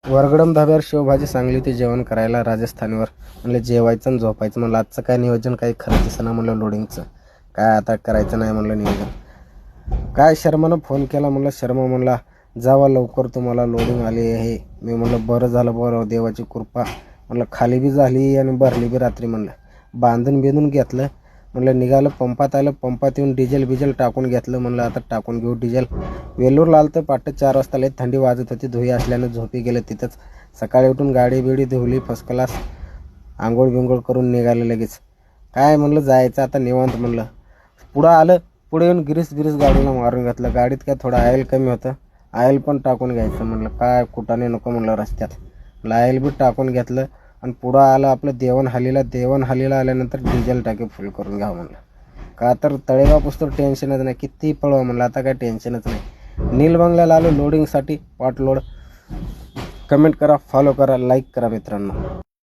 वरगडम धाब्यावर शेवभाजी सांगली होती जेवण करायला राजस्थानीवर. म्हणलं जेवायचं आणि झोपायचं. म्हणलं आजचं काय नियोजन काही खरं दिसेना म्हणलं लोडिंगचं. काय आता करायचं नाही म्हणलं नियोजन. काय शर्मानं फोन केला. म्हणलं शर्मा म्हणला जावा लवकर तुम्हाला लोडिंग आली आहे. मी म्हणलं बरं झालं बरं देवाची कृपा. म्हणलं खाली बी झाली आणि भरली बी रात्री. म्हणलं बांधून बिंधून घेतलं. म्हणलं निघालं पंपात आलं. पंपात येऊन डिझेल टाकून घेतलं. म्हणलं आता टाकून घेऊ डिझेल. वेल्लूरला आलं तर पहाटे 4 वाजता लई थंडी वाजत होती. धुई असल्यानं झोपी गेलं तिथंच. सकाळी उठून गाडी बिडी धुवली फर्स्ट क्लास. आंघोळ बिंघोळ करून निघालं लगेच. काय म्हणलं जायचं आता निवांत. म्हणलं पुढं आलं. पुढे येऊन गिरीस गाडीला मारून घातलं. गाडीत काय थोडं ऑइल कमी होतं. ऑइल पण टाकून घ्यायचं. म्हणलं काय कुटाने नको म्हणलं रस्त्यात. म्हणलं ऑइल बी टाकून घेतलं आणि पुढं आलं आपलं देवणहालीला आल्यानंतर डिझेल टाकी फुल करून घ्यावं म्हणलं. का तर तळेगाव पुस्तक टेन्शनच नाही. किती पळवा म्हणलं आता काय टेन्शनच नाही. नील बंगल्याला आलो लोडिंगसाठी. पाट लोड. कमेंट करा, फॉलो करा, लाईक करा मित्रांनो.